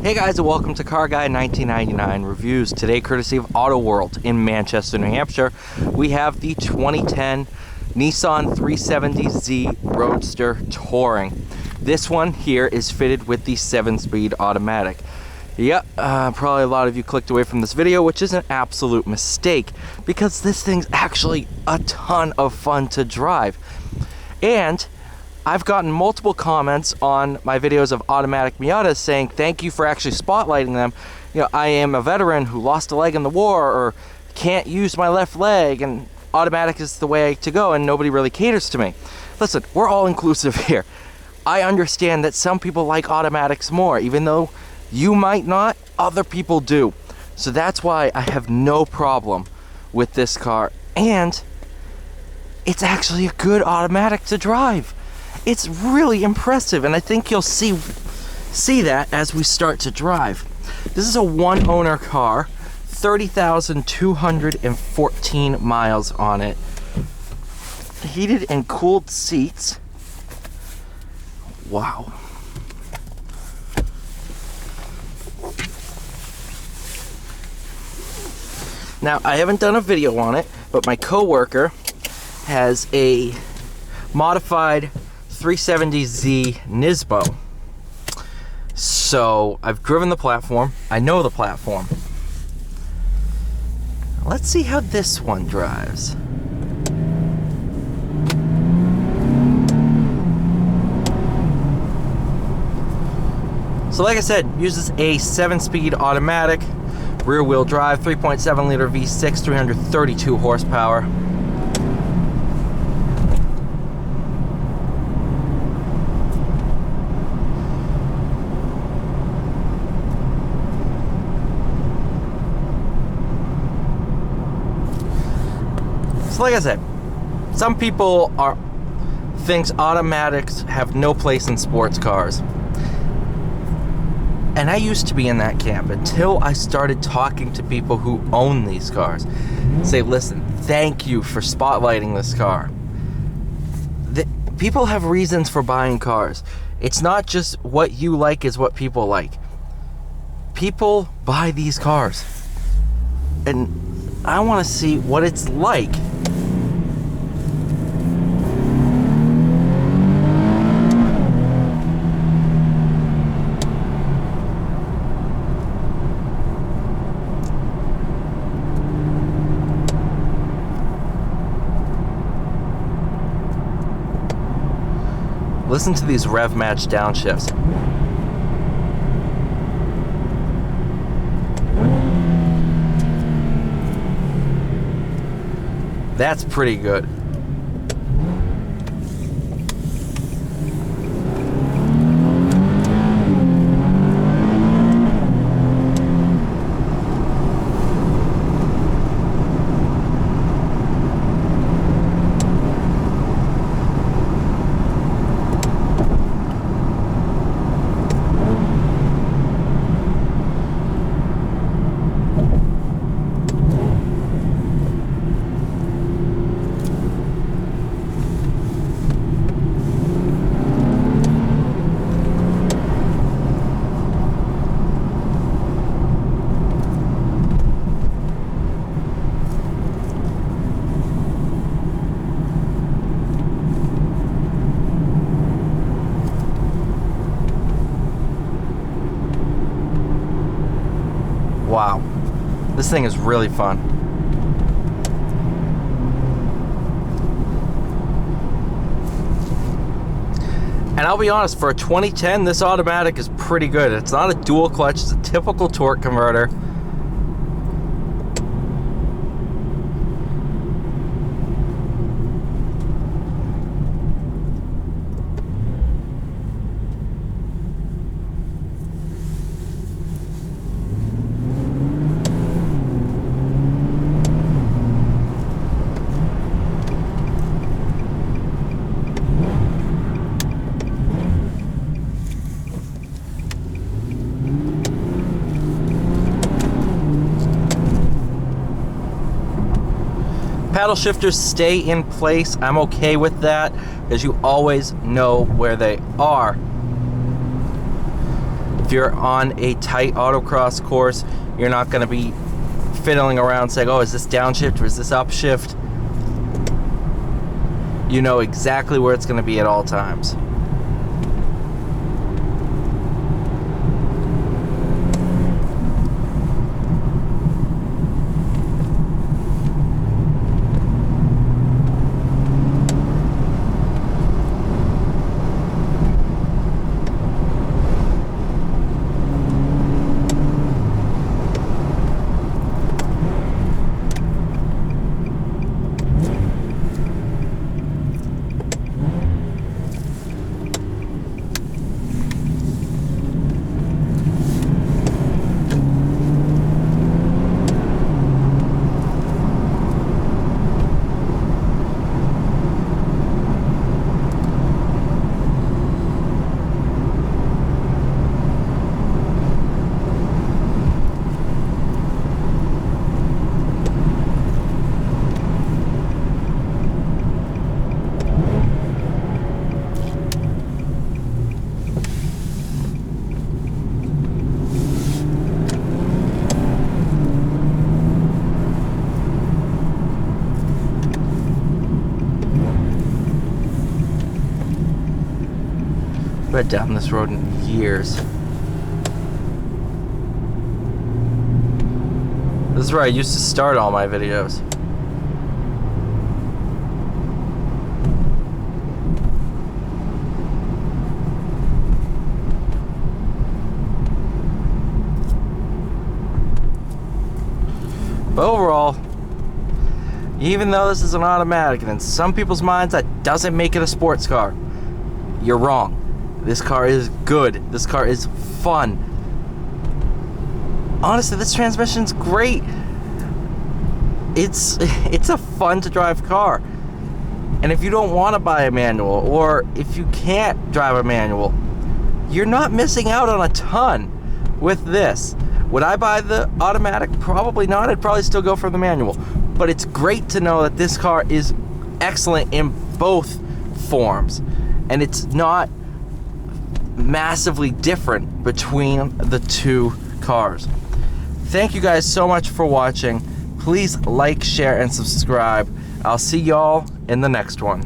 Hey guys, and welcome to Car Guy 1999 Reviews. Today, courtesy of Autoworld in Manchester, New Hampshire, we have the 2010 Nissan 370Z Roadster Touring. This one here is fitted with the 7-speed automatic. Yep, probably a lot of you clicked away from this video, which is an absolute mistake, because this thing's actually a ton of fun to drive. And I've gotten multiple comments on my videos of automatic Miatas saying thank you for actually spotlighting them. You know, I am a veteran who lost a leg in the war or can't use my left leg and automatic is the way to go and nobody really caters to me. Listen, we're all inclusive here. I understand that some people like automatics more, even though you might not, other people do. So that's why I have no problem with this car, and it's actually a good automatic to drive. It's really impressive, and I think you'll see that as we start to drive. This is a one-owner car, 30,214 miles on it. Heated and cooled seats. Wow. Now, I haven't done a video on it, but my coworker has a modified 370Z Nisbo. So I've driven the platform. I know the platform. Let's see how this one drives. So like I said, uses a 7-speed automatic, rear-wheel drive, 3.7 liter V6, 332 horsepower. So like I said, some people thinks automatics have no place in sports cars. And I used to be in that camp until I started talking to people who own these cars. Say, listen, thank you for spotlighting this car. People have reasons for buying cars. It's not just what you like is what people like. People buy these cars. And I want to see what it's like. Listen to these rev match downshifts. That's pretty good. Wow, this thing is really fun. And I'll be honest, for a 2010, this automatic is pretty good. It's not a dual clutch, it's a typical torque converter. Paddle shifters stay in place. I'm okay with that, because you always know where they are. If you're on a tight autocross course, you're not going to be fiddling around saying, oh, is this downshift or is this upshift? You know exactly where it's going to be at all times. Been down this road in years. This is where I used to start all my videos. But overall, even though this is an automatic, and in some people's minds that doesn't make it a sports car, you're wrong. This car is good. This car is fun. Honestly, this transmission's great. It's a fun to drive car. And if you don't want to buy a manual, or if you can't drive a manual, you're not missing out on a ton with this. Would I buy the automatic? Probably not. I'd probably still go for the manual. But it's great to know that this car is excellent in both forms. And it's not massively different between the two cars. Thank you guys so much for watching. Please like, share, and subscribe. I'll see y'all in the next one.